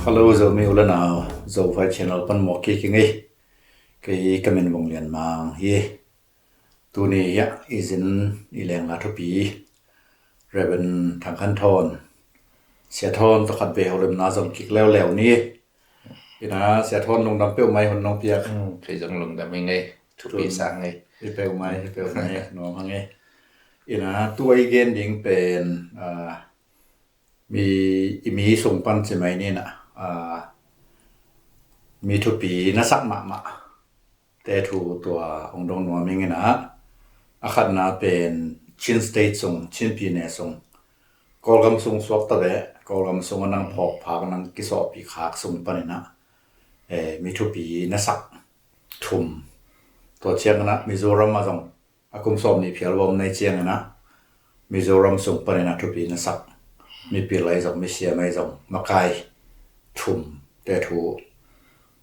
Hello, giờ mình ulan nào, giờ phải channel pan mo ki ngay, cái comment vòng liền mang hi, tu này ya izin ilang la thopi, reben thang khăn thon, xe thon to khát về hồ lâm na dòng kik leo leo ni, ina xe thon nông đam peo mai hòn nông piak, phải dùng lùng đam ngay, thupi sang ngay, peo mai nông hang ngay, ina tu ai gen ding pen mi sung pan se mai ni naมีทุกปีนักสักมาแต่ถูตัวองค์ดงนัวมิงนะอาคารน่าเป็นชินสเตทส่งชินปีเนส่งกอลกำส่งสวบตะเวกอลกำส่งนังพอกพากนังกิสอบปีขากส่งปนินะมีทุกปีนักสักทุ่มตัวเชียงนะมิโซรัมมาส่งอากุมสอบนี่เพียรวมในเชียงนะมิโซรัมส่งปนินะทุกปีนักสักมีปีไรส่งมีเสียไม่ส่งมาไกลทุ่มแต่ถู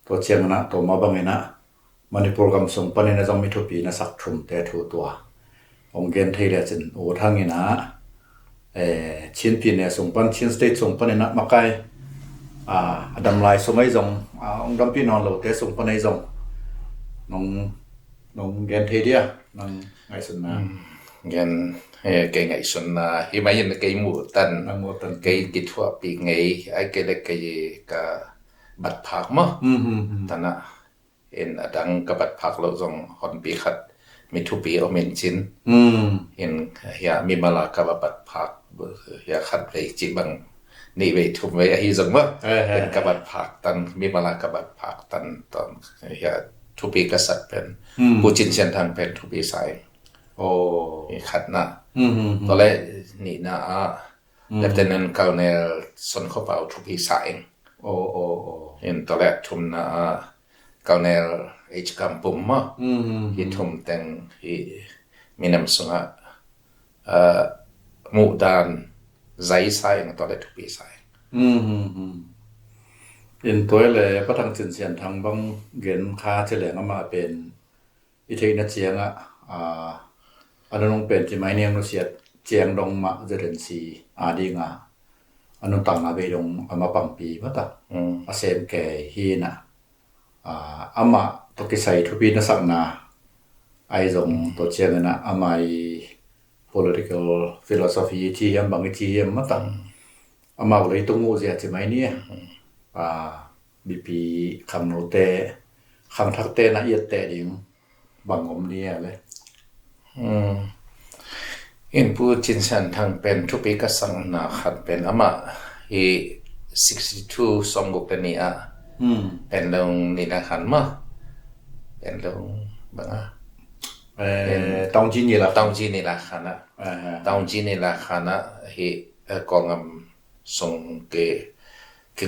ตัวเชียงนะตัวมาบังเงินะมันในโปรแกรมส่งปนินะจงมีทุกปีนะสักทุ่มแต่ถูตัวองเกนเทเลจินโอทั้งเงินะชินปีเนี่ยส่งปันชินสเตทส่งปนินะมาไกลดำลายส่งไม่จงองดำปีนอนเราแต่ส่งปนิจงน้องเกนเทเดียน้องไงสุดนะเงินcái ngày xuân hi mai hiện cái mùa tân cái kỹ thuật bị ngày ai cái là cái cả bát phạc mà tân à hiện đang cái bát phạc lâu rồi hòn bị khát mi thu bị ở miền chín hiện hiện mi mà là cái bát phạc hiện khát về chỉ bằng nị về thu về hi rồi mà hiện cái bát phạc tân mi mà là cái bát phạc tân tân hiện thu bị cái sạch pen bu chín sen thang pen thu bị saiขัดนะตอนแรกนี่นะLieutenant Colonel สนเข้าเป่าทุกปีสายเห็นตอนแรกทุมนะColonel H กัมปุ่มมั้งที่ทุมแต่งที่มีนำส่งหมู่ด้านใจสายตอนแรกทุกปีสายเห็นตัวเลยพระทางจินเสียนทางบางเงินค่าเฉลี่ยมาเป็นอิทธินักเชียงอันนั้นเป็นที่ไม่เนี่ยนุเสียเจียงดงมาจะเดินสีดีงาอันนั้นต่างนาเบดงอามาปังปีมั้งตาอาเซมแก่ฮีนะอามาตกิใส่ทุบีนัสักนาไอจงตัวเจียงนะอามา political philosophy ที่ยังบางที่ยังมั้งตาอามาเลยตรงงูเสียที่ไม่เนี่ยบีปีคำโนเตคำทักเตนะเอียดเตดิ่งบางอมเนี่ยเลยอินพูดจินสันทางเป็นทุกปีก็สั่งนาขัดเป็นอามาฮี62สองกุกนี้เป็นลงนี่นะขันมาเป็นลงบ้างตองจีนี่ละตองจีนี่ละขันนะตองจีนี่ละขันนะฮีกองส่งเก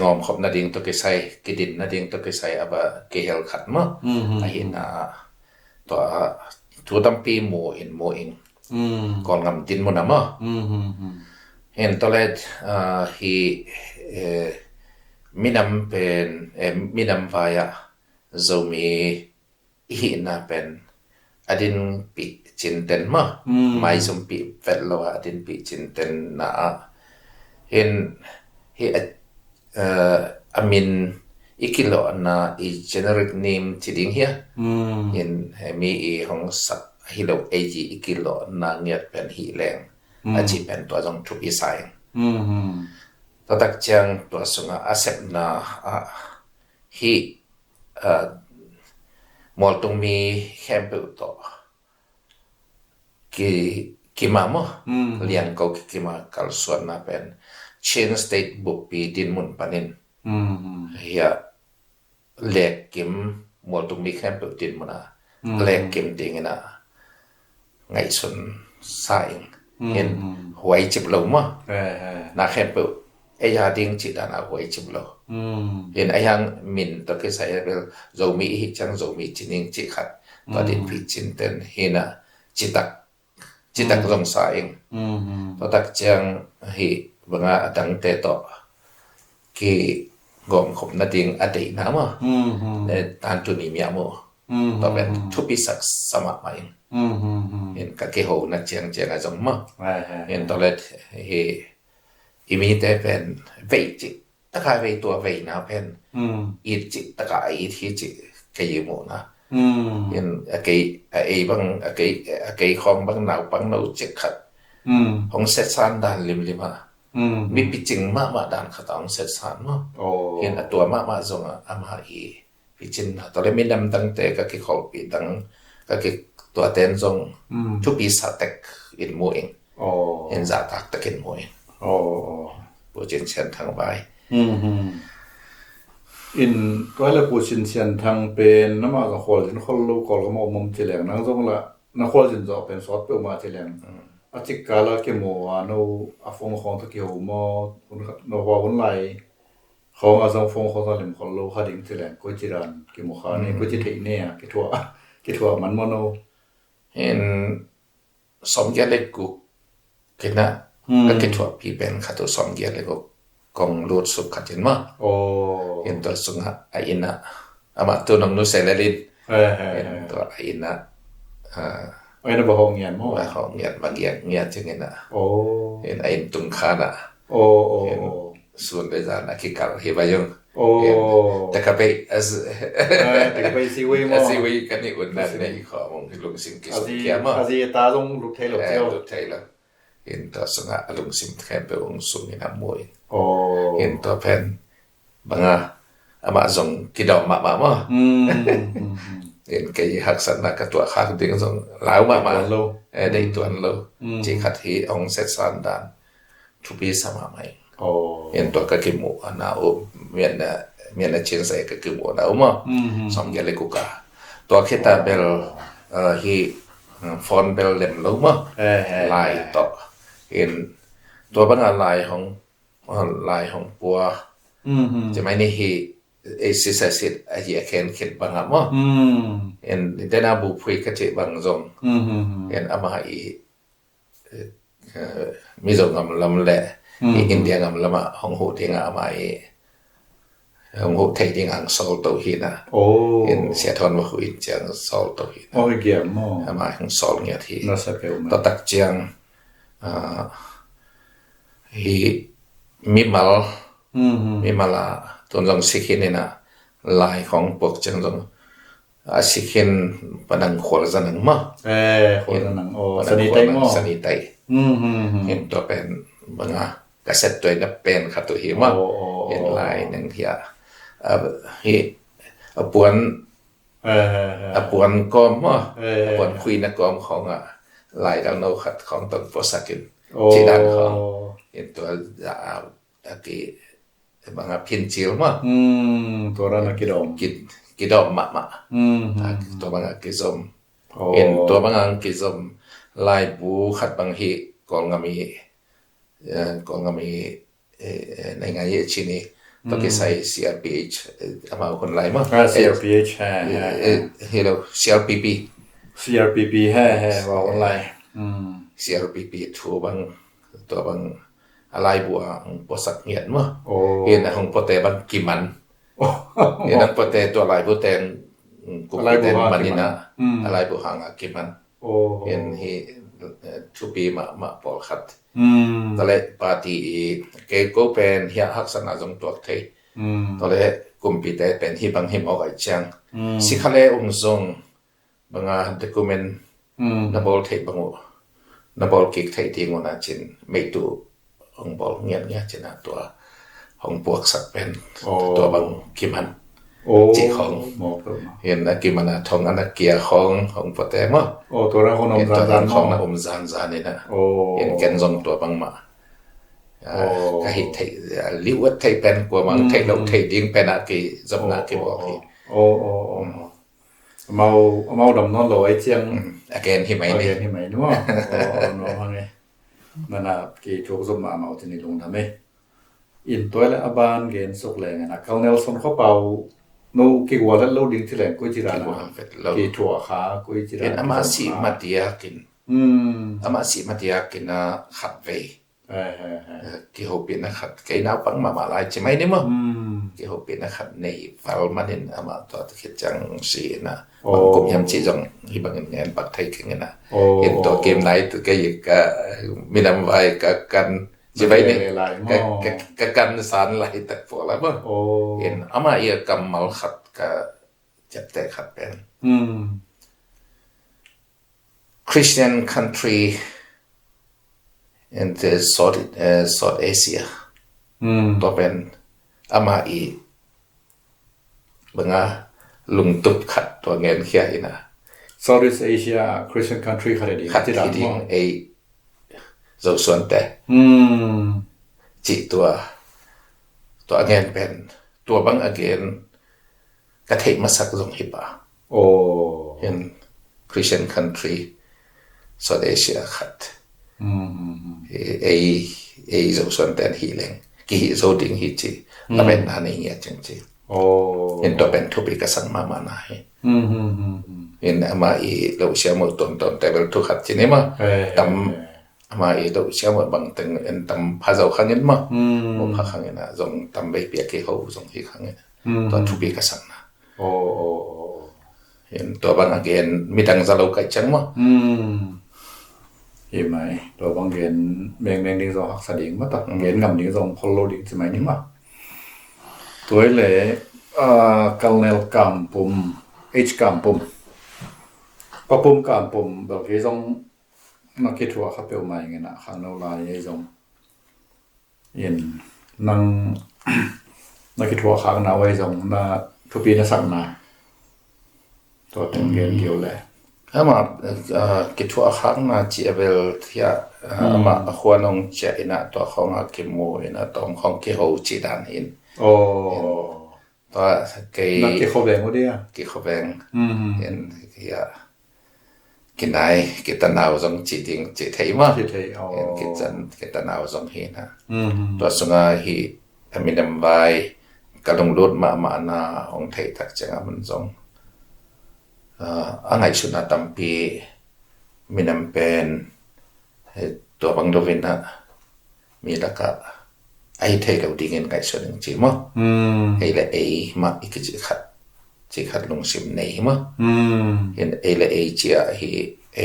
งอมขบนาดิ่งตัวเกใส่กดินนาดิ่งตัวเกใส่อาบะเกเฮลขัดมาฮีนะตัวตั้งปีโมอินก่อนงำดินมันนะมั้งเห็นตอนแรกฮีมินำเป็นมินำวายะจะมีฮีน่าเป็นอดินปีจินเต็นมั้งไม่สมปีเฟลล์ว่าอดินปีจินเต็นนะเห็นฮีอามินอีกิโลนะอี generic name ที่ดิ้งเฮียเห็นมีอีของสัตว์ฮิโลเอจีอีกิโลนะเงียบเป็นฮีแรงอาชีพเป็นตัวจงทุบอีสายตัวตักจังตัวสุงอาเซปนะฮีมอลตรงมีแคมเปอร์ตัวกิมาโมเลี้ยงเขากิมาคัลส่วนนะเป็นเชนสเตทบุกปีดินมุนปานินเฮียเล็กกิมมอลตรงมีแคมเปอร์ดินมุนเล็กกิมดิ่งนะไงส่วนสายเห็นหวยจิบลงมั้งนักแคมเปอร์ไอ้ยาดิ่งจิตนะหวยจิบลงเห็นไอ้ยังมินตัวที่ใส่เป็นโจมีฮิจังโจมีจินิงจิขัดตัวดินพิจินเตนเห็นจิตักลงสายตัวตักจังฮิบังอาดังเตโตกีกองขบนาดิ่งอดีตนะมั้งตานจุนีมีอะมั้งตัวเป็นทุบปีศักสมัครมาเห็นกับเกี่ยวนักเจียงอะไรจังมั้งเห็นตอนแรกอีมีแต่เป็นเวจิ ตะกายไปตัวไปนะเพนอีจิตะกายที่จิกายโมนะเห็นไอ้บางไอ้ของบางหนาวบางหนาวจิขัดของเซตซานดันลิมามีปิจิงมาดันขัดของเซตซานมั้งเห็นตัวมาจงอามาอีปิจินตอนนี้มีนำตั้งแต่ก็คือขอปีตั้งก็คือตัวเต้นจงทุกปีสัตย์อินมวยเห็นจะตักตะกินมวยปูจินเชียนทางไปอินก็เลยปูจินเชียนทางเป็นน้ำมันกับคนจินคนลูกก็มามุมเฉลียงนั่งจงละนักคนจินจะเป็นซอสเปรี้ยวมาเฉลียงอาจิกาลาเกมัวโนอาฟงของตะเกียวมอโนวาวันไหลของอาจงฟงของตะลิมคนลูกขัดดิ่งเฉลียงกุจิรันเกมัวขานี่กุจิเทเนี่ยกิทัวมันโมโนเห็นสมเกียรติกุกินนะก็กิทัวพี่เป็นขัดตัวสมเกียรติกุกองลูดสุขขัดจินมาเห็นตัวสุงหะไอ้นะอามาตัวน้องนุเซเลรินเห็นตัวไอ้นะไอ้นั่นบอกเงียนมั้งเขาเงียบางเงียบจริงๆนะเห็นไอ้ตุงขานะเห็นส่วนไปจานะคิดกันเห็นไปยังแต่ก็ไปไปซีวีกันนี่อุ่นนั่นในข้อมูลลุงสิมกิสุเกียมั้งอาซีตาลงลุกเทลเที่ยวลุกเทลเห็นตัวสุงหะลุงสิมแค่ไปองสุนินามวยเห็นตัวเพนบางอามาส่งกิดอมมามั้งเห็นแกยหักสันนักตัวขาดดึงส่งหลาวมาได้ตัวนั้นเลยจีขัดที่องเซตสันดานทุบีสมาไหมเห็นตัวก็กิมูนาโอเมียนเชนใส่ก็กิมูนาโอมาสมเกลิกุกาตัวคิดเบลฮีฟอนเบลเล่มลูมาลายต่อเห็นตัวบางลายของปัวจะไม่นี่ฮีไอ้สิสสิไอ้เหี้ยแคนคิดบางอ่ะมั้งเห็นได้น่าบุพกติบางจงเห็นอามาอีมีจงกำลังแหละอินเดียกำลังมาห้องหูที่งามาอีห้องหูไทยที่งาโซลตัวหินะเห็นเสียทอนว่าหุยเจียงโซลตัวหินะเกี่ยมมั้งอามาห้องโซลเนี่ยที่ตัวตักเจียงฮีมิมาลาตัวจงสิกินนี่นะลายของพวกจังจงสิกินปนังขวดจังมั้งขวดจังสนิทมั้งสนิทเห็นตัวเป็นบางกระเซ็ตตัวนับเป็นขัดตัวหิมะเห็นลายหนึ่งที่ฮีปวนก้อมมั้งปวนคุยนักก้อมของลายดังโนขัดของต้นโพสักินที่ด้านของเห็นตัวกี่บางพินจิลมั้งตัวนั้นกิดอมมาตัวบางกิซอมเห็นตัวบางกิซอมลายบูขัดบางฮีกองมีในงานยี่ชินีตัวกิใส่ CRPH อามาคนลายมั้งCRPH เฮโล CRPP ว่าคนลายCRPP ตัวบางอะไรบัวปอสักเงียนมั้งเห็นของปอเตบันกิมันเห็นปอเตตัวลายบัวเตนกุมเตนมันนี่นะอะไรบัวหางกิมันเห็นที่ทุปีมาปอขัดตอนแรกปาร์ตี้เกโก้เป็นเฮียฮักษณะจงตัวไทยตอนแรกกุมปีเตเป็นที่บางหิมออกไอจังสิคาเลองซงบางด็อกิเมนต์นับบอลไทยบางนับบอลกิกไทยที่งวนาจินไม่ดูองบอลเงียบๆจะน่าตัวของพวกสัตว์เป็นตัวบางกิมันจีของเห็นกิมันทองอันเกียของปเตมตัวนั้นของนมซานนี่นะเห็นแกนซงตัวบางมาก็เห็นไทยลิวไทยเป็นกว่าบางไทยเราไทยดิ้งเป็นอะไรจำนักกี่บอกที่mau đầm non lối chiang again hi mai đúng không nó hang này nên là cái chỗ dùng mà màu thì lùng thầm ấy in tối là aban gen sốc lệ này là câu Nelson khó bảo nó cái quả rất lâu đỉnh thì lệ cuối chỉ là cái chùa khá cuối chỉ là amasi matia kin na khat ve ki hopin na khat cái nào bằng mà lại chỉ mấy nữa mà ki hopin na khat này vào manin ama to khit chang si na cũng nhắm chỉ rằng khi bằng nghe bắt thấy cái na hiện to game này từ cái gì cả mình làm vài cả căn จะไปนี่ หลายหม้ กกันสารไหลแต่พอแล้วมั้ง โอ้ เห็นอามาเอียกำมัลขัดก็จับแต่ขัดเป็น Christian country in the South Asia ตัวเป็นอามาอีบังอาลุงตุบขัดตัวเงินเขียนะ Southeast Asia Christian country เขาได้ดี ขัด ที่ ที่ ดัง ดิ้ง มาก ไอเจ้าส่วนแต่จิตัวเงินเป็นตัวบังอาเกนกระเทยมาสักลงหิบะ โอ้ เห็น Christian country South Asia ขัดไอเจ้าส่วนแต่ฮีเลงกี่เจ้าดิ้งฮิจิแล้วเป็นอันนี้เงี้ยจริงๆ โอ้ เห็นตัวเป็นทุบิกสังมานาเห็นอามาอีเราเชื่อมือตนแต่เป็นทุกขัดจีนี่มั้งตำอามาอีเราเชื่อมือบางตึงเห็นตำพาเจ้าขังเงินมั้งมุพาขังเงินนะจงตำใบเปียกเขาจงที่ขังเงินตัวทุบิกสังนะ โอ้ เห็นตัวบางเกณฑ์มีดังจะเราไก่จังมั้ง เห็นไหมตัวบางเรียนแบ่งดิ้งสองหักสดิ่งมาตัดเรียนกับดิ้งสองพอลโลดิ้งสมัยนี้มาตัวเลยกัลเนลกัมปุ่มกัมปุ่มปะปุ่มกัมปุ่มแบบที่ต้องนักคิดว่าเขาเป็นมาอย่างเงี้ยนะข้างนอกลายยังต้องเห็นนั่งนักคิดว่าข้างนอกไว้ต้องน่าทุกปีน่าสั่งมาตัวถึงเรียนเกี่ยวเลย อามาคิดว่าข้างน่าจีเบลที่อามาควรองเจนะตัวของอาคิโมนะตัวของเกี่ยวจีดานเห็น โอ้ ตัวเกย์ นักเก็บข้าวแบงก็ได้อ่ะ กี่เขาแบงเห็นกินไอกินตะนาวจงจีดิงจีเทียมา ที่ไทยอ๋อ เห็นกินตะนาวจงเห็นนะตัวสงาฮีมีนำใบกระดงรถมานาของไทยทักจังมันจงอันไหนสุนัขตั้มปีมีนำเป็นตัวบังโดวินะมีแล้วก็ไอไทยเราดีเงินไก่ส่วนหนึ่งจีมั้งไอละไอมาอีกจีขัดลงสิมในมั้งเห็นไอละไอจีอะไอ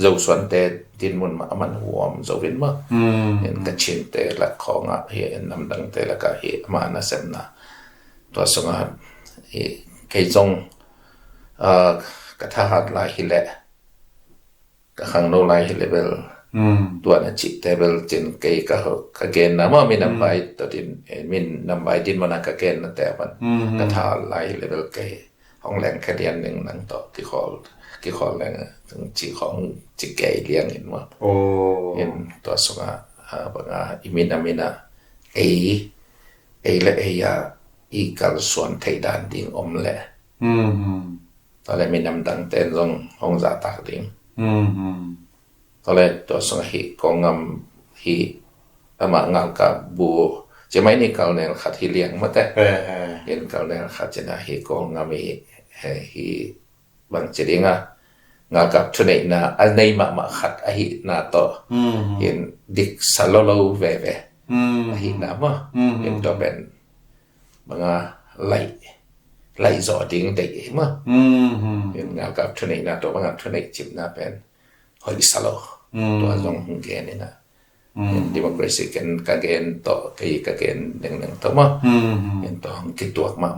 เจ้าส่วนแต่ดินมุนมามันหัวมันเจ้าวินมั้งเห็นกระชินแต่ละของอ่ะเห็นนำดังแต่ละก็เห็นมานะเซมนะตัวสงฆ์ไอจงกระทาหัดลายหิเละกระขังโนลายหิเลเบลตัวนั้นจิตแต่เบลจินเกย์ก็เกณฑ์นะว่ามีนำไปตัวดินมีนำไปดินมันก็เกณฑ์นั่นแต่มันกระทาลายหิเลเบลเกย์ห้องแรงแค่เดียนหนึ่งนั่งต่อที่คอแรงถึงจีของจีเกย์เลี้ยงเห็นว่าเห็นตัวสงฆ์บางอิมินะเอและเอยาอีกัลส่วนไทยดานดิ่งอมแหละตอนแรกมีนำดังเต้นลงห้องจ่าตากดิ่งตอนแรกตัวสงฆ์ฮีกองงำฮีอามางานกับบูจะไม่นี่เกาเนี่ยขัดที่เลี้ยงมาแต่เห็นเกาเนี่ยขัดจะนะฮีกองงำฮีบางจะเลี้ยงงานกับทุนนะอันในมาขัดฮีนาต่อเห็นดิกสโลโลเวฮีนามาเห็นตัวเป็นบางไล่จอดิ้งได้มั้งเห็นงานกับทุนนะตัวบางทุนจิบนะเป็นหอยสโลตัวจงเกณฑ์นี่นะดิโมคราซีกันกเกณฑ์ต่อกับเกณฑ์หนึ่งตัวมั้งเห็นตัวคิดตัวมา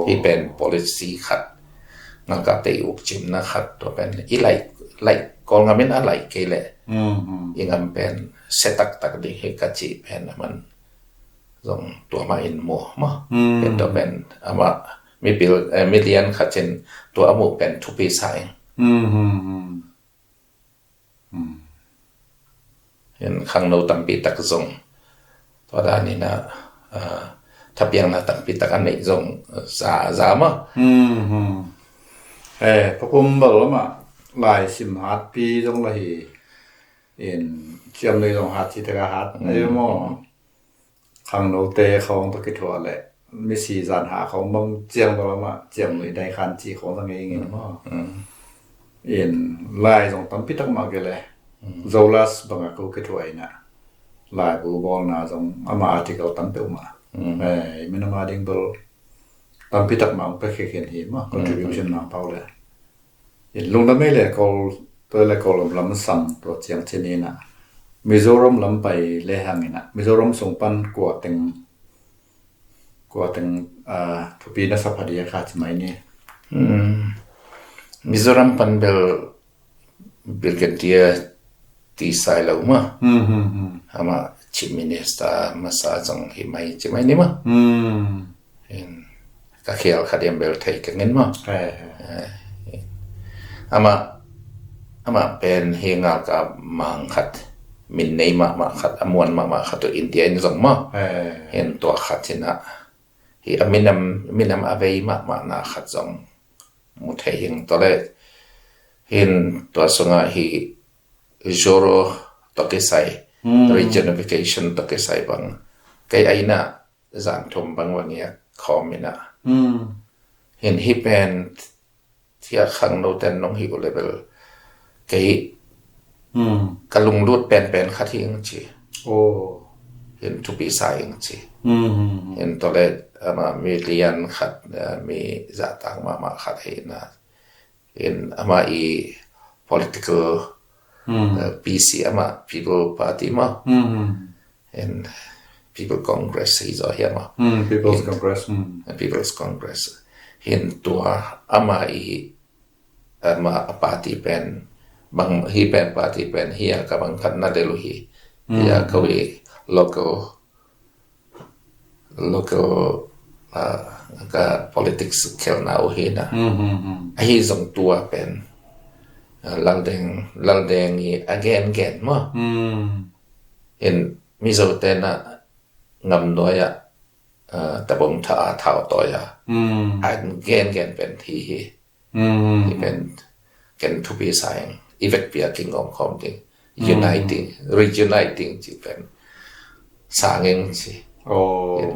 ที่เป็น policy ขัดงานกับตีอุกจิมนะขัดตัวเป็นอีไล่กองงานเป็นอะไรเกลี่ยยังงานเป็นเซตักดีให้กัจจิเป็นมันจงตัวมาอินโมมั้งเห็นตัวเป็นอามามีมีเลียนขัดเช่นตัวอามูเป็นทุปีสายเห็นข้างโน้ตัมปีตักจงตัวด้านนี้นะถ้าเพียงนะตัมปีตักอันนี้จงสามะพระพุทธบอกว่าหลายสิมหัดปีจงเลยเห็นเชื่อมเลยจงหัดที่ตะกหัดไอ้หม้อข้างโน้เตะของตะกิทัวแหละมีสีสันหาของบางเจียงบอกว่าเจียงเลยได้คันจีของทั้งเองเนาะเห็นลายจงตัมปีตักมาเกเลยZolas bang aku ketua ina. Lai bu bol na zong ama artikel tampil ma. Mina ma ding bol tampitak ma pe keken hi ma contribution na paule. In lung da mele kol to le kol lam sam to chiang chini na. Mizoram ลำไปเลหังนะ Mizoram ส่งปันกว่าถึงทุปีนัสพอดีค่ะสมัยนี้Mizoram pan bel kan dia ti sai lau ma ama chief minister masa jong himai chimai ni ma in ka khial khadiam bel thai ka ngin ma ama pen hingal ka mang khat min nei ma khat amuan ma khat to India ni jong ma hen to khatina hi minam avei ma na khat jong mu thai hing to le hin to songa hi Joro Tokesai Regeneration Tokesai bang kay aina zan thum bang wania khomina hin hi pen thia khang no ten nong hi level kay kalung lut pen khathing chi hin to be saying chi hin to le ama million khat mi za tang ma khat hina in ama I political PC ama People Party ma and People Congress is here ma People's Congress People's Congress hin tua ama ama party pen bang hi pen party pen here ka bang khat na delu hi ya kawi local ka politics kel na o hi na hi zong tua pen laldeng I again mo in mizo tena ngam noya tabong tha thao toya again pen thi pen can to be saying effect pia king of coming reuniting chi pen sangeng chi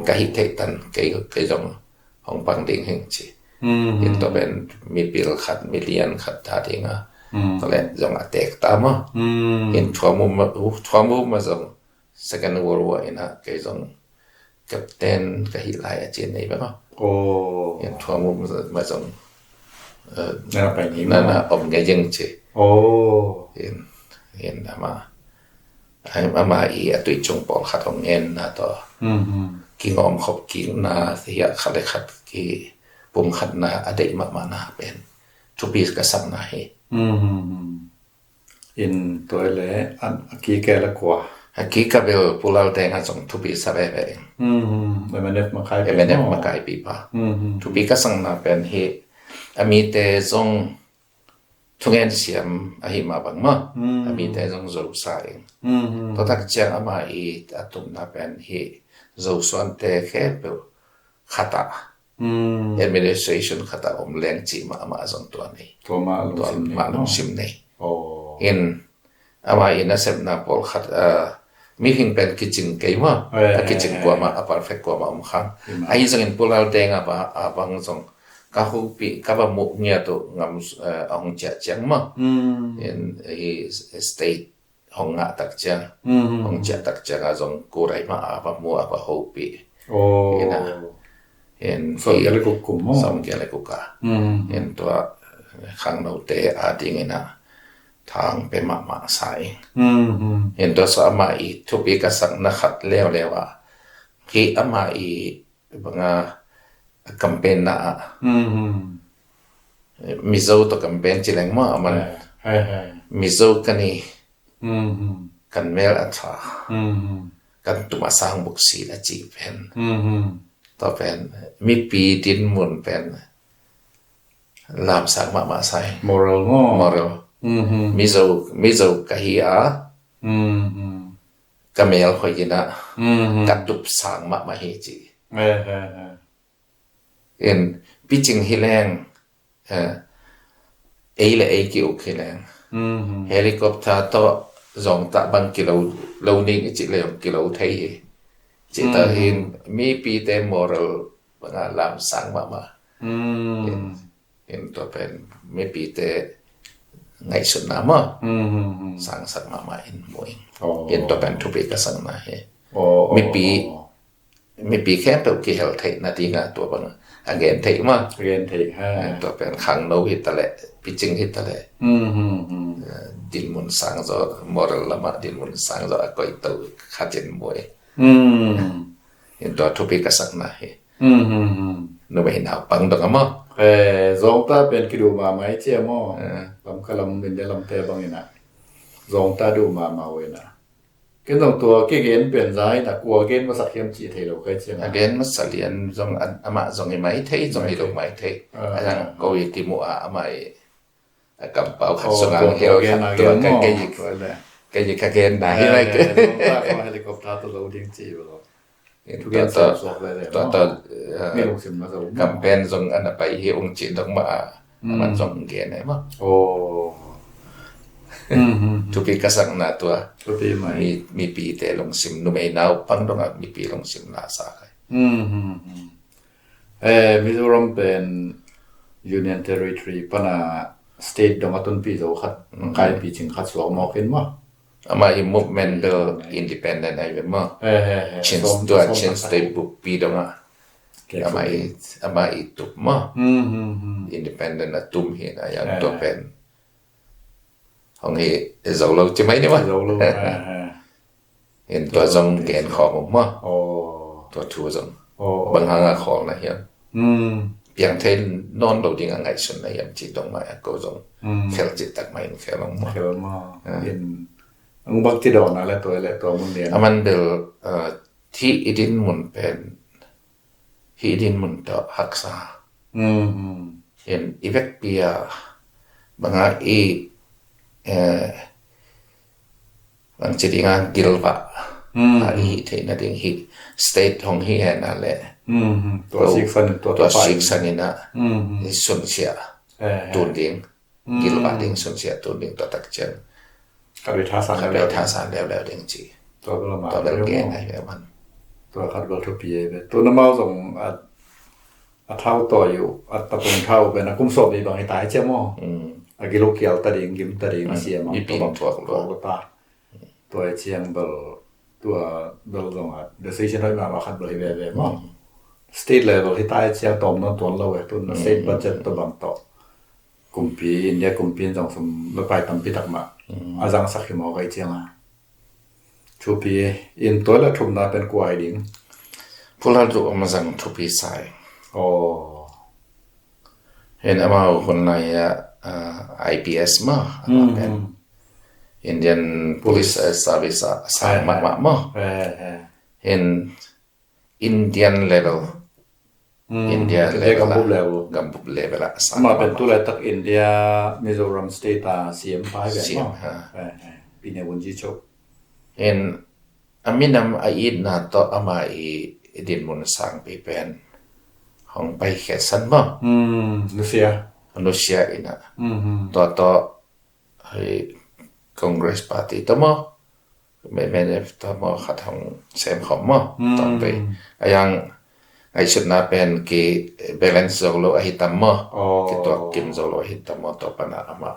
ka hi te tan ke jong hong pang ding heng chi in to ben mi pil khat million khat ta dinga to le jong attack ta ma in thwamu ma jong second world war ina ke jong captain ka hi lai a chen nei ba in thwamu ma jong na pa ni na om nge jeng che in ama I atui chung pol khat ong en na to ki ngom khop ki na sia khale khat ki pum khat na adei ma na pen to be ka sam na he in toile an ki ke la kwa ki ka bel pulal teng ha jong to be sa be MNF ma kai pi pa to be ka sang na pen he ami te zong thungen siam ahi ma bang ma ami te zong zo sa eng to tak chang ama I atum na pen he zo swan te khe pe khata administration khata om leng chi ma zong to nei to ma lung sim nei in ama ina sem na pol khat mi hing pen kitchen ke ma kitchen kwa ma perfect kwa ma khang ai zong in pulal teng aba abang zong ka hu pi ka ba mu nya to ngam ong cha chang ma in state hong nga tak cha hong cha tak cha ga jong ko rai ma aba mu aba ho pi in so gele ko mo som gele ko ka in to khang no te a ding ina thang pe ma sai in to sa ma I to pi ka sang na khat lewa ki ama I banga campaign na mizo to campaign chileng ma man mizo kani kan mel atha kan tuma sang buk si la chi pen to pen mi pi tin mun pen lam sang ma sai moral mizo kahia kamel khoyina katup sang ma hi chi in pitching hileng le ki okhilang helicopter to zong ta bang kilo lo ning chi le kilo thai chi ta hin mi pi te moral banga lam sang ma in to pen mi pi te ngai sun na ma sang sang ma in moing in to pen to be ka sang na he mi pi khem pe ki hel thai na ti nga to bang again เทมา เรียนเทฮะ ตัวเป็นขังโนฮิตเลยพิจิงฮิตเลยดินมุนสังจะมอรัลละมาดินมุนสังจะก็อีตัวขัดเจนมวยเห็นตัวทุบิกสักนะเฮนูไม่เห็นเอาปังดอกมั้งซองตาเป็นกิดูมาไหมเจ้ามั้งลำกะลำเป็นเดลำเตบังนี่นะซองตาดูมาเว้ยนะก็ต้องตัวเก่งเป็นใจแต่กลัวเก่งมาสักเข้มจีเทโลเคยเชียง again มาสักเรียนจงอามาจงไม่เทจงไม่ลงไม่เทอาจารย์ก็อีติมัวอามากำเป๋าขัดสงางเหี่ยวขัดตัวกันแกยิกขเกนได้ไหมก็เฮลิคอปเตอร์ตัวเราดิ้งจีบเราทุกอ ตั ย่าง ว สอบเลย ตัว ไม่ลงสิมมาสอบ กำเป็นจงอันไปเหี่ยวองจีนต้องมามันจงเกนไหนมั้ง โอ้ทุกปีก็สั่งนาตัว ทุกปีใหม่มีปีแต่ลงสิมนุ่มไอ้นาวปังตรงมีปีลงสิมลาสายมิโซรัมเป็น Union Territory ปนา State ดงอัตุนปีโจขัดใครปีจิงขัดสวมอกินมั้งอามาอีมูฟเมนต์เดอร์อินดิเพนเดนต์ไอ้เว้ยมั้งชินตัวชินสเตทบุกปีตรงอ่ะอามาอีตุกมั้งอินดิเพนเดนต์อะตุ่มเห็นอะอย่างตัวเป็นของเฮจะเราจะไม่เนี่ยมั้งเห็นตัวจงเกณฑ์ของมั้งตัวทัวจงบางครั้งของนะเฮียเพียงเทนนอนเราดิ้งไงส่วนไหนยังจีตรงมาก็จงเคลจิตตักไม่เคลงมั้งเห็นบักที่ดอนอะไรตัวมึงเรียนมันเดลที่อิดินมุนเป็นที่อิดินมุนต่อฮักษาเห็นอีเวกเปียบางอีบางจีงานกิลวะอีเทนดิ้งฮีสเตทของฮีแห่นั่นแหละตัวซิกซันตัวซิกซันนี่นะสุนเสียตุนดิ้งกิลวะดิ้งสุนเสียตุนดิ้งตัวตักเจนขับไปท่าสานแล้วดิ้งจีตัวละมาตัวเกณฑ์ไอ้แบบมันตัวขับรถทุกปีเลยตัวน้ำเมาส่งเท่าต่ออยู่ตะปงเท่าเป็นกุ้มศพมีบางให้ตายเจ้าหม้อกิโลเกียวตะดิงกิมตะดิงเสียมั้งตัวตาตัวเชียงเบลตัวเบลตรงdecision ให้มาขัดบริเวณเลยมั้ง state level ที่ตายเชียงตอมนั่นตัวเราตัว state budget ตัวบางต่อกุมปีอินเดียกุมปีจังสมไม่ไปตั้มปีตักมาอาจังสักขีมเอาไว้เชียงอ่ะชูปีอินตัวละทุ่มนาเป็นกวายดิ้งพวกเราถูกเอามาสั่งทุกปีใส่เห็นเอาคนในIPS มาเป็น Indian Police Service สั่งมาเห็น Indian level India level กัมพูเลเวลละมาเป็นตัวเลตักอินเดียมิโซรัมสเตทเสียมพายแบบนี้ปีนี้วันที่จบเห็นอามินำอินนาต่ออามาดินมุนสังไปเป็นของไปแค่สันมั้งรัสเซียอินะต่อให้คอนเกรสปาร์ตี้ต่อมั้งไม่ได้ต่อมั้งขัดของเซมของมั้งต่อไปอย่างไอ้ชุดนั้นเป็นกี่เบลนซ์โซโลหิตามะกี่ตัวกิมโซโลหิตามะตัวปนาอามา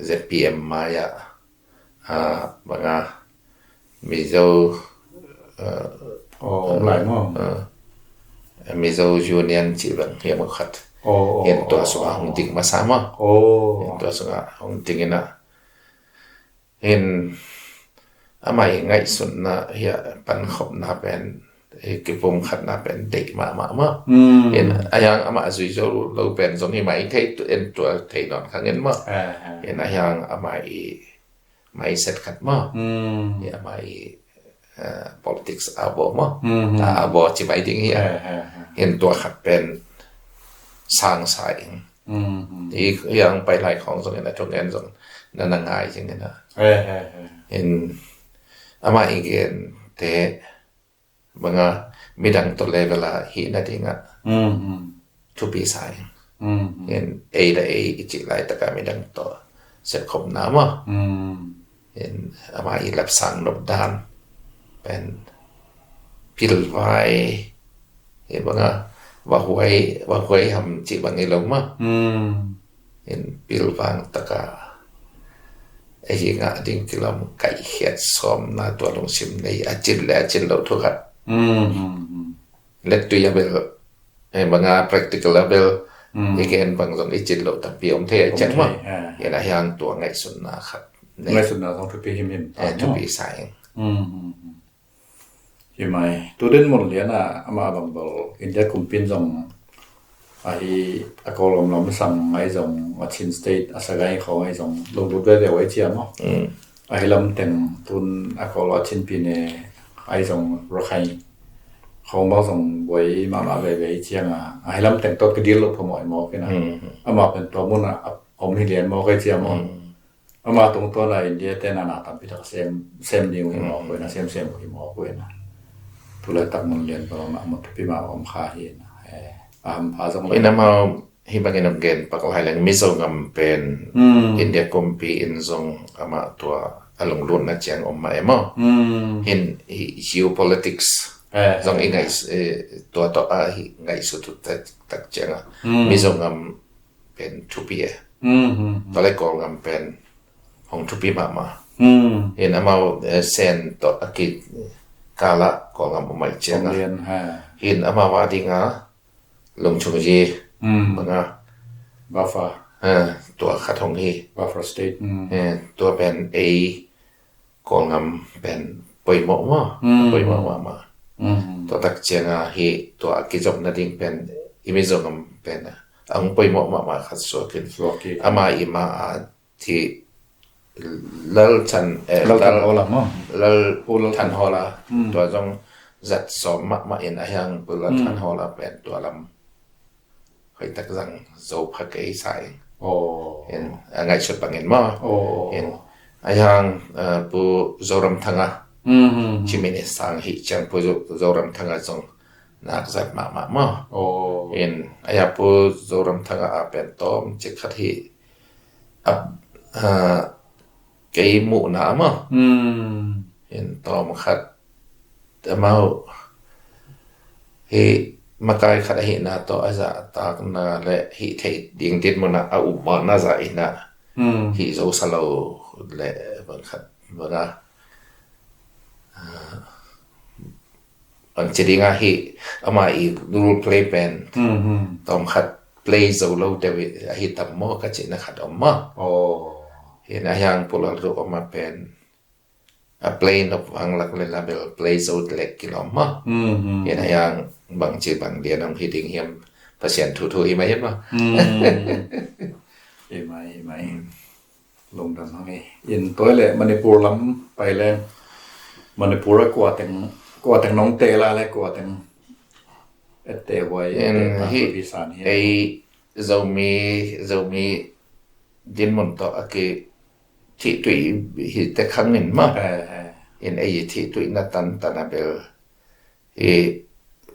ZPM มาอย่าบางมิโซหลายมั้งมิโซยูเนียนจีบังเฮียมุขัดเห็นตัวสุขาหงติงมาสามะเห็นตัวสุขาหงติงนะเห็นอามาอย่างไงสุดนะเฮียปันขบนาเป็นกิปมขัดนาเป็นเด็กมาเห็นอย่างอามาจุยโจเราเป็นสมัยใหม่ที่ตัวเอ็นตัวที่นอนข้างเงินมั้งเห็นอย่างอามาไม่เสร็จขัดมั้งเฮียไม่politics อาบมั้งอาบจีบไอ้ดิ้งเฮียเห็นตัวขัดเป็นสร้างสายอีกอย่างไปหลายของส่วนนี้นะทุกเงินส่วนนั่นง่ายจริงๆนะเห็นอามาอีกเห็นแต่บางมีดังตัวเลเวลาหินาดิ้งอ่ะทุกปีสายเห็นได้จิตไหลแต่ก็มีดังตัวเสร็จครบน้ำอ่ะเห็นอามาอีรับสั่งลบด้านเป็นพิลไว้เห็นบางว่าหวยทำจีบางอย่างลงมั้งเห็นพิลฟังตะกาไอ้ยังดิ้งที่เราไก่เขียดซ้อมนาตัวลงซิมในอาจินและอาจินเราทุกข์ let tu ya bel banga practical level again bang zong ijit lo tapi the chang ma ya na yang tua ngai sun na khat ไม่สุดนะต้องทุบไปหิมหิม to be saying ใช่ไหมตัวเด่นหมดเลยนะอามาบางบอลอินเดียคุมพินจงไอ้อากอลมลมสั่งไอ้จงวัชินสเตทอาศัยเขาไอ้จงลงดูได้เดี๋ยวไอ้เจียมั้งไอ้ลำเต็มทุนอากอลวัชินพินเนี่ยไอ้จงรักใครเขาบอกจงไว้มาไปเจียงอ่ะไอ้ลำเต็มตัวก็ดีลพอหมอยมอกันนะอามาเป็นตัวมุนอ่ะผมนี่เรียนมอก็เจียมั้งอามาตรงตัวในอินเดียแต่นานาทำพิธีเซมนิวหิมอกันนะเซมหิมอกันนะทุเรศตักมันเรียนประมาณหมดพิมาอมคาเห็นพาสงเลย ina mau hibangin again pakal hailang mizo ngam pen India kompi in zong ama tua along lun na chiang om ma emo in geopolitics zong ingai tua to a ngai su tu tak chiang mizo ngam pen tupie tole ko ngam pen hong tupi mama in amao sen to akit kala ko ngam mai chiang in ama wadi nga lung chung ji mga บัฟฟา ตัวขัดของที่ บัฟฟาสเตท ตัวเป็นกองงำเป็นปอยหมอมาตัวตักเจียงที่ตัวกิจกรรมนั่นเองเป็นอิมิจงเป็นอังปอยหมอมาขัดสวกินอามาอิมาที่ลลชันลลทันฮอลาตัวจงจัดสอบมาเอ็นอายังปุลทันฮอลาเป็นตัวลำให้ตักจังโซพักไอ้สายเห็นไงชุดปังเห็นมั้ยเห็นอายังปูโซรัมทังอ่ะชิมินสังหิจังปูโซรัมทังอ่ะจงนักจัดมาเห็นอายังปูโซรัมทังอ่ะเป็นต้มจิกขัดที่เกี่ยมูน้ำมั้งเห็นต้มขัดแต่มาที่มาไกลขัดเห็นนะต่ออาจจะตากนาและหิเทดิ่งดินมันนะอุบาน่าจะอินะหิโซสโลและบางขัดบางบางจะดิ้งหิอามาอีดูรูเพลย์เป็นต้องขัดเพลย์โซโลเดวิหิตัมโมก็จะนักขัดออกมาเห็นอะไรอย่างพวกเราดูออกมาเป็นplane of ang lakle label plays out like kiloma yan hayang bang chi bang dia nang hiding hiam pasien thu hi mai ma mai lung dan hangi in toile manipur lam pai le manipur kwa teng nong te la le kwa teng ette wai hi ai zomi din mon to ake thị tụy thì ta khăng nín mà hiện ấy thị tụy na tan na bel thì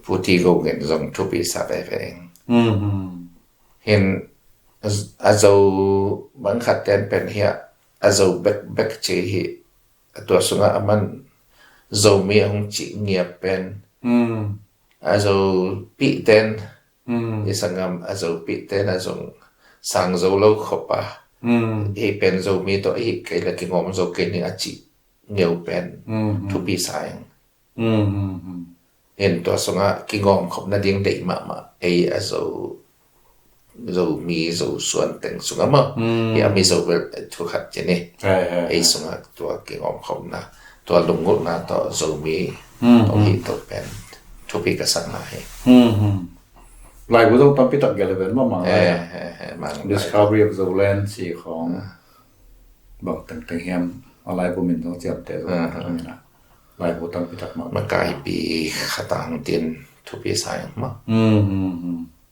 phụ thị gồm cái dòng chụp bị sa về về hiện azau bang khát tên pen hiện azau bek chế hi tua sunga aman zau mi ông chỉ nghiệp pen azau bị tên thì sangam azau bị tên azau sang zau lâu khopa pen zo mi to cái là cái ngom zo cái ni achi nhiều pen to be saying en to songa cái ngom khop na ding dei ma zo mi zo suan teng songa ma ya mi zo vel to khat che ne songa to cái ngom khop na to lung ngot na to zo mi to hi to pen to be ka sang na he lại của tôi tâm pitak gale ben ma discovery of the land si khong bang teng hem alai bu min dong chap te na lại của tâm pitak ma kai pi khatang tin to be sai ma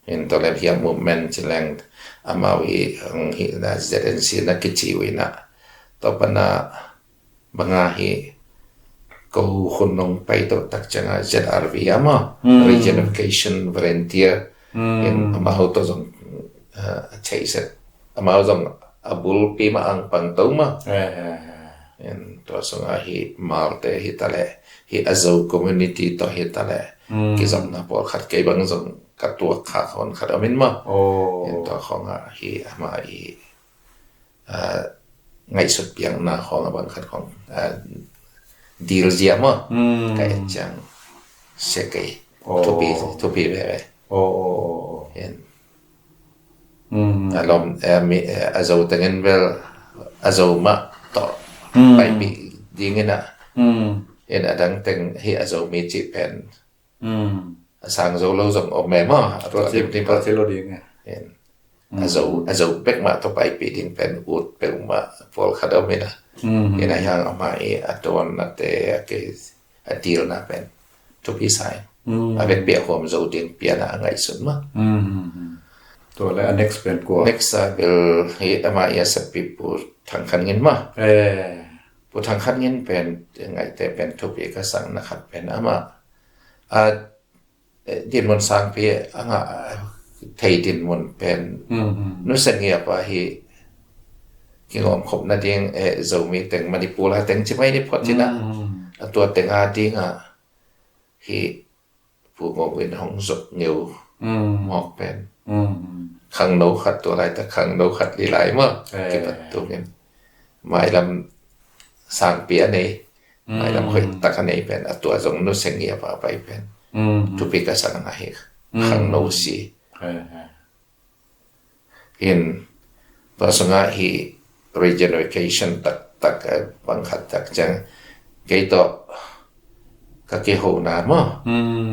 in to le hiam movement chilang amawi ang hi na ZNC na kichiwi na to pana banga hi ko khunong pai to tak changa ZRV ama regeneration volunteer in amao to zong chase amao zong abul pi ma ang pang to ma in to songa hi malte hi tale hi azo community to hi tale ki zong na por khat ke bang zong katua kha khon khat amin ma in to khonga hi ama hi ngai sut piang na khonga bang khat khong deal zia ma kai chang se kai to be về hiện alom mi azo tengen vel azo ma to pai bi dingena en adang teng hi azo mi chi pen sang zo lo zong o me ma to ti lo ding en azo bek ma to pai bi ding pen ut pe ma pol khadam ina en ayang amai aton na te ke adil na pen to be sai avec bia hom zo ding pia na ngai sun ma to le next pen ko next will he amai as people thang khan ngin ma pu thang khan ngin pen ngai te pen to be ka sang na khat pen ama din mon sang pe anga thei din mon pen nu sang ya pa hi ki ngom khop na ding zo mi teng manipur ha teng chimai ni photina tua teng a ding a hi pu ngo win hong zot nhiều mok pen khang nấu khát tua lại ta khang nấu khát đi lại mà cái vật tu ngin mai làm sang pia này mai làm khơi ta cái này pen tua giống nó sinh nghiệp vào vậy pen tu bị cái sang này khang nấu si in tua sang hi regeneration tak bang khat tak chang cái to các cái hồ na mà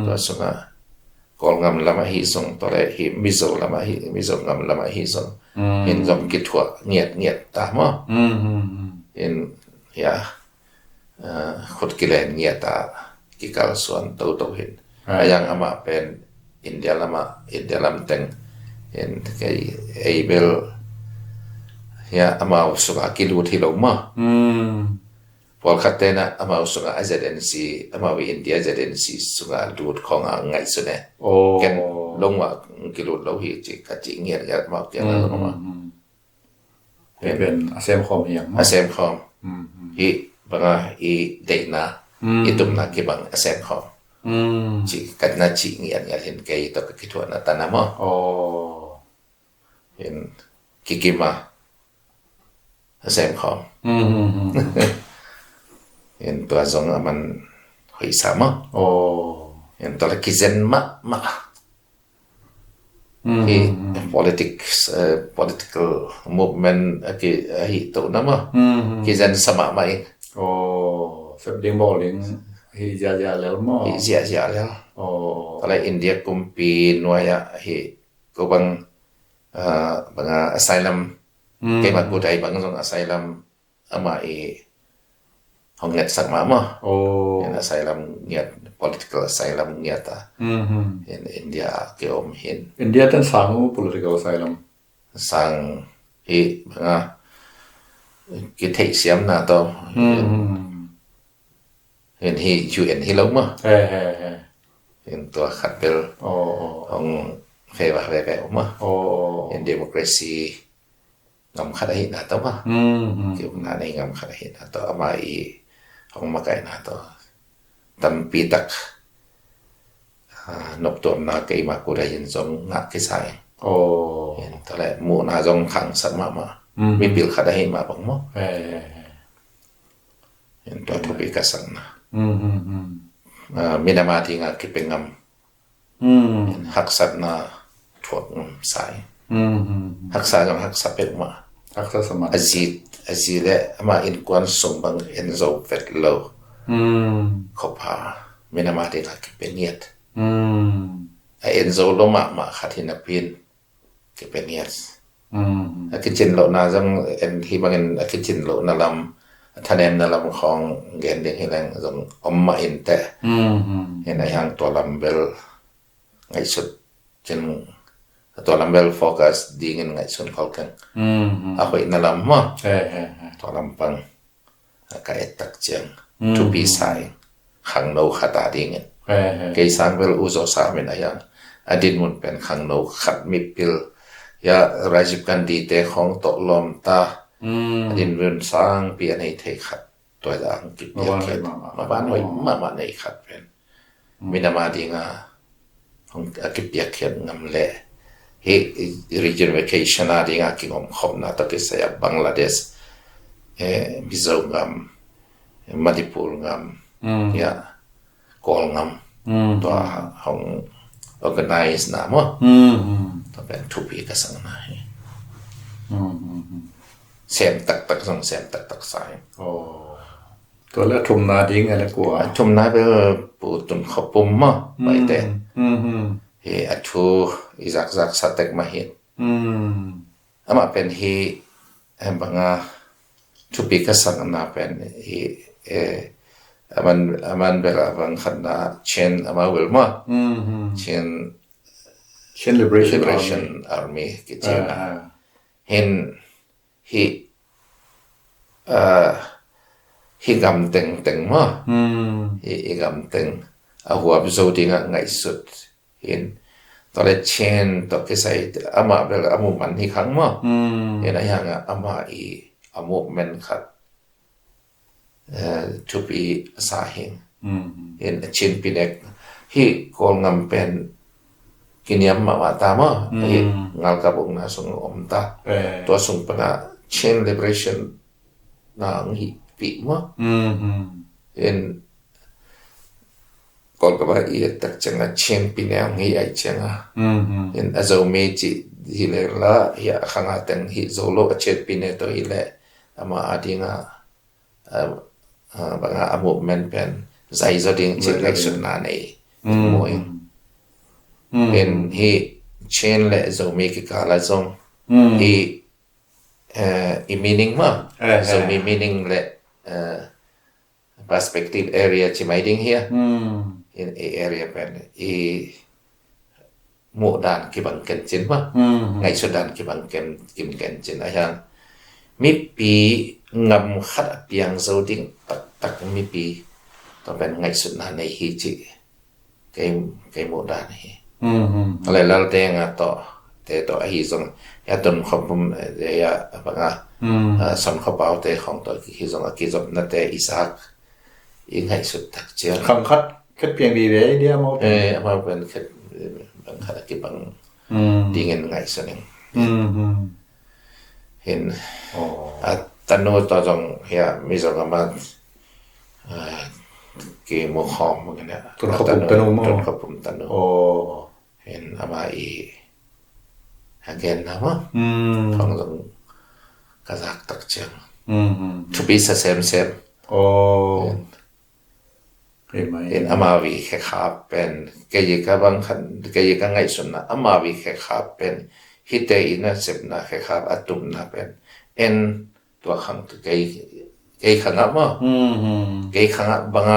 tua sang kol ngam lama hi song tole hi mizo lama hi mizo ngam lama hi song in zom ki thua nghiet ta mo in ya khut ki len nghiet ta ki kal suan to hin ayang ama pen India lam teng in kai able ya ama usuka ki lu thi lo ma pol khatena ama usuka residency ama wi India residency sunga lut khonga ngai sune ken longwa kilut lo hi chi ka chi ngiat ya ma te na ma ben asem khom hi banga i deina i tumna ki bang asem khom chi katna chi ngiat ya hin kai to ki thua na tanama hin kikima asem khom en tua zong aman hoi sama en to la kizen ma political movement ki hi to na ma kizen sama mai sep ding bol ling hi ja lel mo hi ja lel to la India kumpi noya hi ko bang asylum ke ma ku dai bang zong asylum ama hong net sak mama in asylum nghiat political asylum nghiata in India ke om hin India tan sangu political asylum sang hi banga ki thei siam na to in hi UN hi lo ma in to khat bel ong feva ma in democracy ngam khada hi na to ma ki na nei ngam khada hi na to amai hong makai na to tam pi tak nop ton na ke ma ku da yin zong nga ke sai en to le mu na zong khang sa ma mi bil khada hi ma bang mo en to bi ka sang na minama ti nga ki pengam hak sat na thot sai hak sa jong hak sa pe ma aksa sama azile ama in kwan song bang en zo vet lo khopa minama te ka peniat a en zo lo ma khathina pin ke peniat a kitchen lo na jang en hi bang en a kitchen lo na lam thanem na lam khong gen ding hilang jong omma in te en a hang to lam bel ngai sut chen to lam bel focus ding in ngai sun khol kan a hoi na lam ma to lam pang ka etak chang to be sai khang no khata ding ke sang bel uzo sa men ayang adin mun pen khang no khat mi pil ya Rajiv Gandhi te khong to lom ta adin run sang pi anei the khat to dang ki ma ban hoi ma nei khat pen minama dinga hong akipia khen ngam le he region vacation a dinga ki ngom khom na ta ke sa Bangladesh Mizo ngam Manipur ngam ya kol ngam ตัวของ organize นะมั้งตัวเป็นทุบีก็สั่งนะเสียมตักส่งเสียมตักสายตัวแล้วทุ่มนาดิ้งอะไรกลัวทุ่มนาไปปูตุนขบปุ่มมั้งไปแต่เฮอัชูอิจักสเต็กมาเห็นมาเป็นเฮบางทุบีก็สั่งนะเป็นเฮมันเวลาบางขณะเช่นมาเวลมาเช่น liberation army กิจนะเห็นฮิกำตึงมาฮิกำตึงหัวพิสูจน์ง่ายสุดเห็นตอนเช่นตอนที่ใส่มาเวลามุมันที่ขังมาเห็นอะไรอย่างมามุมันขัดทุบีสาเหงเห็นชินปีเด็กที่โกงงำเป็นกินยำมาตามะงานกับองค์นาสงอมตาตัวสงปนาเช่น liberation นางฮิปีมะเห็นก่อนกับว่าอีตักจังเช่นปีนี้ฮิไอจังเห็นอาจจะไม่จีฮิเลละฮิข้างแต่งฮิโซโลเช่นปีนี้ตัวฮิเลมาอดีงาบางอามุมันเป็นใจจะดิ้งจิตเล็กสุดนั่นเองมวยเป็นฮีเช่นและจะมีกิจการละจงฮีmeaning มั้งจะมี meaning และ perspective area ที่ไม่ดิ้งเฮียin area เป็นหมู่ด่านกี่บังเกินจินมั้งไงสุดด่านกี่บังเกินกินเกินจินอะไรมีปีงำขัดเปียงโซดิ้งตักมีปีต้องเป็นไงสุดนั่นในฮีจิเกมโมดานฮีอะไรแล้วแต่งต่อแต่ต่อฮีส่งยาตุนขบผมยาบางสอนขบเอาแต่ของตัวฮีส่งกิจบนั่นแต่อิสากยิงไงสุดตักเจียคำคัดเปียงดีเลยเดียวมาเป็นคัดบางขัดกี่บางดิ้งเงินไงส่วนหนึ่งเห็นตันโนต่อจงเฮียมีสองคำว่าเกมโมคอมเหมือนกันเนี่ยตุนขบุมตันโนเห็นอามาอีฮักเกนนะมั้งของตรงกาซักตักเชียงทุบีเซมเห็นอามาวีแค่ขาเป็นเกยิกะบางขันเกยิกะไงสุนนะอามาวีแค่ขาเป็นฮิตเตอินะเซมนะแค่ขาอัตุมนะเป็นเอ็นตัวขังตัวเกยขังอ่ะมั้งเกยขังอ่ะบาง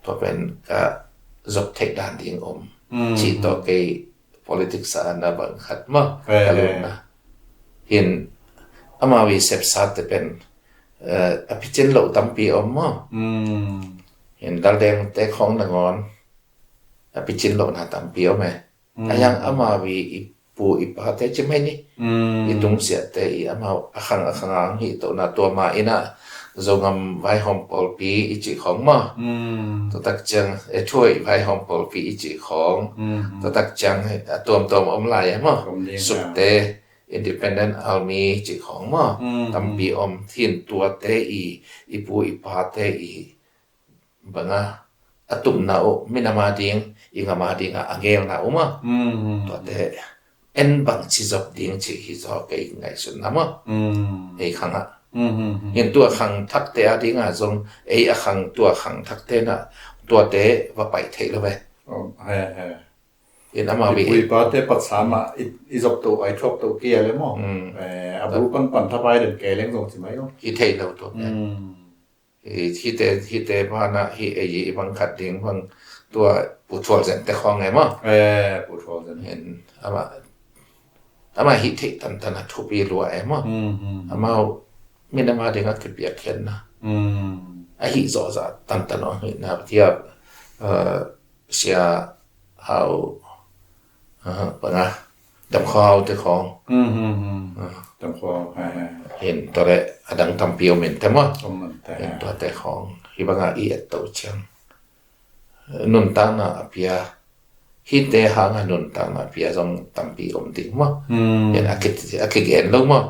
ตัวเป็นก็จบเทคด้านดิ้งชีตัวเกย politics อันนั้นบางขัดมั้งกลุ่มนะเห็นอามาวิเซปซัดเป็นอภิจินเหล่าตั้มปีมั้งเห็นดาวแดงแต่ของนางอนอภิจินเหล่าหน้าตั้มปีไหมอย่างอามาวิปูอีปาเตจิไม่นี่อีตุงเสียแต่อีอามาขังอีตัวน่ะตัวมาอีน่ะจงไว้หอมปอลปีอีจีของมาตัวตักจังช่วยไว้หอมปอลปีอีจีของตัวตักจังตัวอมลายมาสุดเต independent army จีของมาตั้มปีทิ้งตัวเตอีปูอีปาเตอีบังตุ่มน่าไม่นามาดิ้งอีงามาดิ้งอ่ะเกลน่ามาตัวเตเอ็นบังชีจบดิ้งจีฮิจอบเกยไงสุดนะมั้งไอ้ขังอ่ะเห็นตัวขังทักเตะดิ้งอ่ะจงไอ้ขังตัวขังทักเตะน่ะตัวเตะว่าไปเทเลยไปเห็นอามาวิปุยปาเตะปัสสามะอีจบตัวไอ้ชอบตัวเกียร์เลยมั้งอาบุปันทับไปเดินเกยเล้งส่งสิไหมก็ฮิเทเลยตัวเนี่ยฮิเตพานะฮิไอ้ยี่บังขัดดิ้งบังตัวปูทัวร์เซนแต่ของไงมั้งปูทัวร์เซนเห็นอามาฮิตตันทุบีรัวเอ็มอ่ะอามาไม่ได้มาเด็กก็เปียกเข็นนะไอ้ฮิโซซาตันอ๋อเห็นนะที่เสียเอาปังดำข้าวเจ้าของดำข้าวเห็นตัวเรอดังทำเปียวเหม็นแต่มั้งเห็นตัวแต่ของฮิบังอีเอตโตเชียงนุนตังน่ะเปียฮิตเตหางนุนตังน่ะเปียจงทำเปียวติงมั้งเห็นอากิเกนลงมั้ง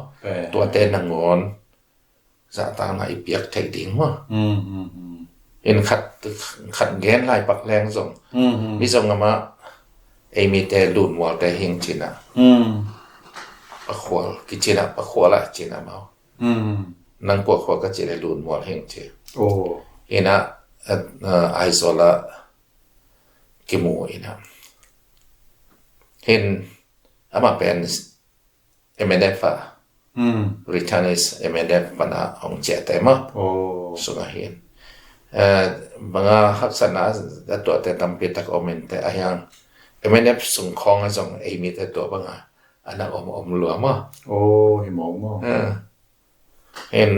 ตัวเตนงอนจะตังน่ะอีเปียกเทดิงมั้ง in khat gen lai pak leng zong mi zong ama mi te lun wal te hing china pakhwal kichina pakhwala china mau nang pakhwal ka chile lun wal hing che ina aizola kimu ina hin ama pen MNF Returnees MNF pana hong che te ma sunga hin mga haksana dato te tampi tak omente ayang MNF sung khong azong mi te to banga anak om lu ama himong mo hin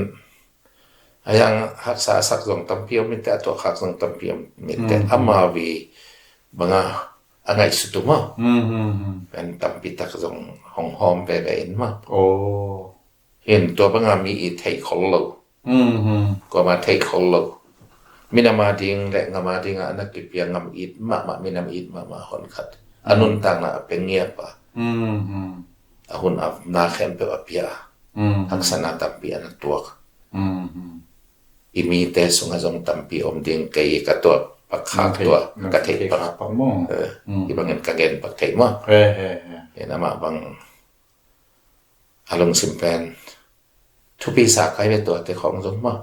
ayang haksa sak zong tampi omente to hak zong tampi omente ama vi mga angai sutuma pen tampi tak zong hong hom be in ma hin to banga mi I thei khol ko ma thei khol minama ding le ngama ding anak ki piang ngam it ma minam it ma hon khat anun tang na pengia pa ahun ap na khem pe apia haksana tampi anak tuak imi te sunga zong tampi om ding kai ka to pakha to ka thei pa mo ibangin kagen pak thei ma nama bang alung simpen thupi sa kai ve to te khong zong ma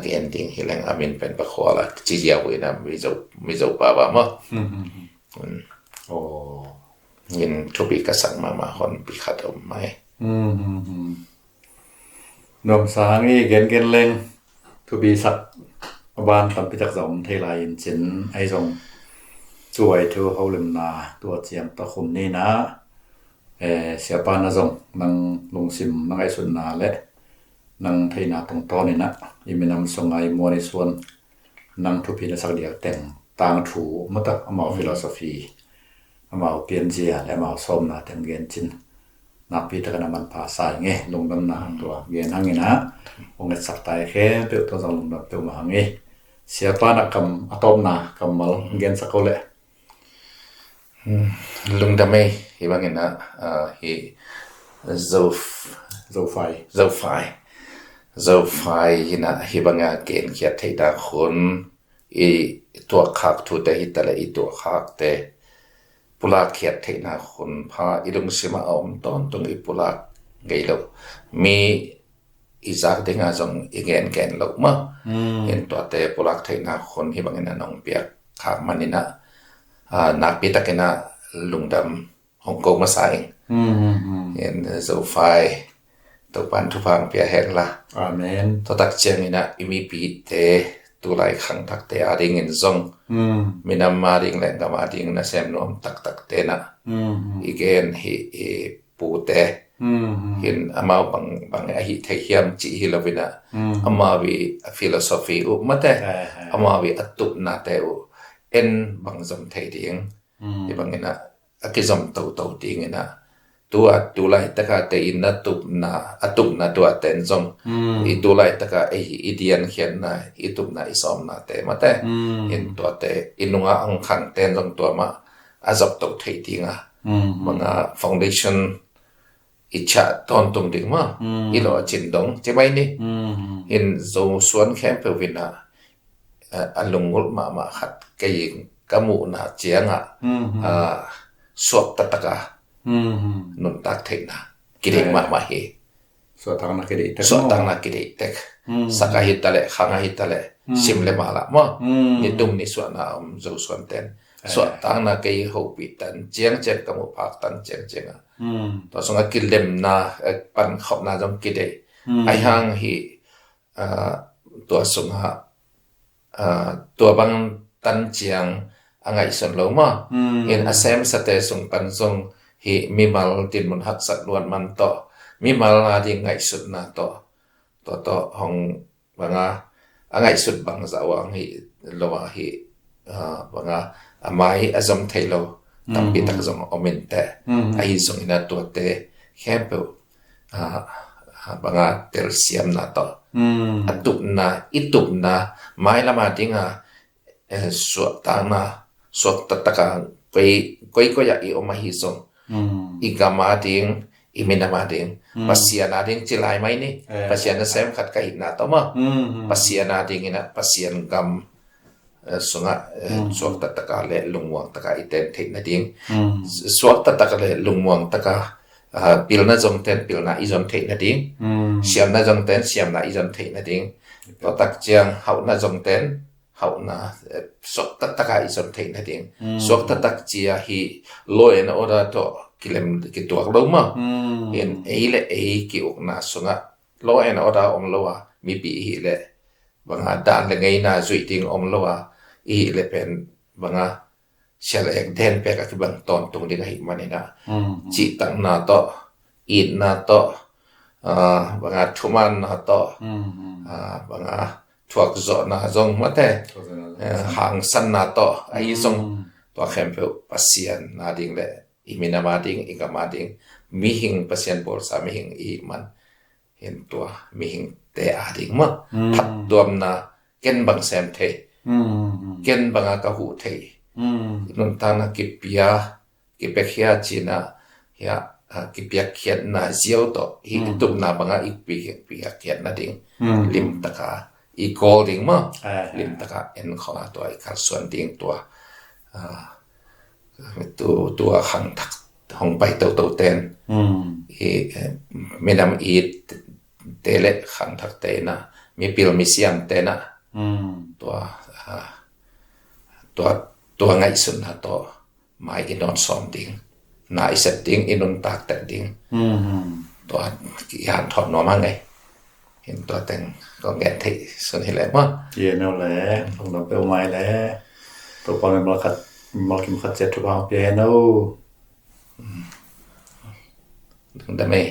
cái ending hilang amin pen pakhola chi ya wi na mi zo pa ba ma in thupi ka sang ma hon pi khat om mai nom sangi gen leng to be sak ban tam pi tak zom thei lai in chin ai zong chuai thu holim na to chiam ta khum ni na sia pa na zong nang lung sim nang ai sun na le nang thei na tong to ni na iminam songai moni suan nang thu pi na sak dia teng tang thu mata amao philosophy amao pian jia le amao som na tem gen chin na pi ta na man pa sai nge lung dam na to gen hangina ong et sak tai khe pe to zong lung dam pe ma nge sia pa na kam atom na kamal gen sakole lung dam mai hi bangena hi zo fai hina hi banga gen khia thei da khun I to khak thu te hi tale I to khak te pula khia thei na khun pha ilung sima om ton tung I pula geilo mi izak denga jong igen ken lo ma en to te pula thei na khun hi bangena nong pia khak manina na pi takena lungdam hong kong ma sai en zo fai to pan thu phang pia hek la amen to tak cheng ina imi pi te tu lai khang tak te ading in zong minam ma ding le ga ma ding na sem nom tak te na again hi pu te hin amao bang a hi thei hiam chi hi lovina amawi philosophy u mate amawi atup na te u en bang zom thei ding I bangina akizom to ding ina tu lai taka te inna atup na tu aten zong I tu lai taka idian khian na itup na isom na te mate in tu te inunga ang khang ten zong tu ma azop to thei dinga mga foundation icha ton tung ding ma ilo chin dong che mai ni in zo suan khem pe wina alungul ma khat kai kamu na chianga suat tataka nun tak thei na kiding ma hi so tang na kidei tek saka hitale khanga hitale simle mala ma ni tum ni suana zo suan ten so tang na kai ho pi tan chiang kamu phak tan chiang to songa kilem na pan khop na jong kidei ai hang hi to songa to bang tan chiang angai son lo ma in asem sate sung pan song hi mimal tin mun hak sat luan man to mimal na ding ngai sut na to hong banga angai sut bang zawang hi lowa hi banga amai azam thailo tampi tak zong omente ai zong ina to te khempe banga tel siam na to itup na mai lama dinga so ta na so tataka koi ya I omahi zong igama ding iminama ding pasiana ding chilai mai ni pasiana sem khat ka hina to ma pasiana ding ina pasian gam sunga suak tataka le lungwang taka iten thei na ding suak tataka le lungwang taka pilna jong ten pilna izon thei na ding siam na jong ten siam na izon thei na ding to tak chiang hau na jong ten hau na suak tataka izon thei na ding suak tatak chia hi law and order to kilem ki tuak lo ma in eile ki ukna sunga law and order om lowa mi pi hi le banga dan le ngai na zui ting om lowa i le pen banga shel ek den pe ka ki bang ton tung ding hi manina chi tang na to in na to banga thuman na to banga thuak zo na zong mate hang san na to ai zong to khem pe pasian na ding le imina ma ding ingama ding mi hing pasian bor sa mi hing i man hin to mi hing te a ding ma phat duam na ken bang sem the ken banga ka hu the nun ta na ki pia ki pe khia china ya ki pia khiat na ziau to hi tum na banga ik pi khiat na ding lim taka i call ding ma lim taka en khala to ai kal suan ding to hang thak hong pai to ten e menam i tele hang thak te na mi pil mi siam te na to ngai sun na to mai inon som ding na iset ding inon tak ta ding to ki han thon no ma ngai hin to ten ko ngen thei sun hi le ma ye no le phong no pe mai le to pa me mal kim khat jet to ba pe no dang da me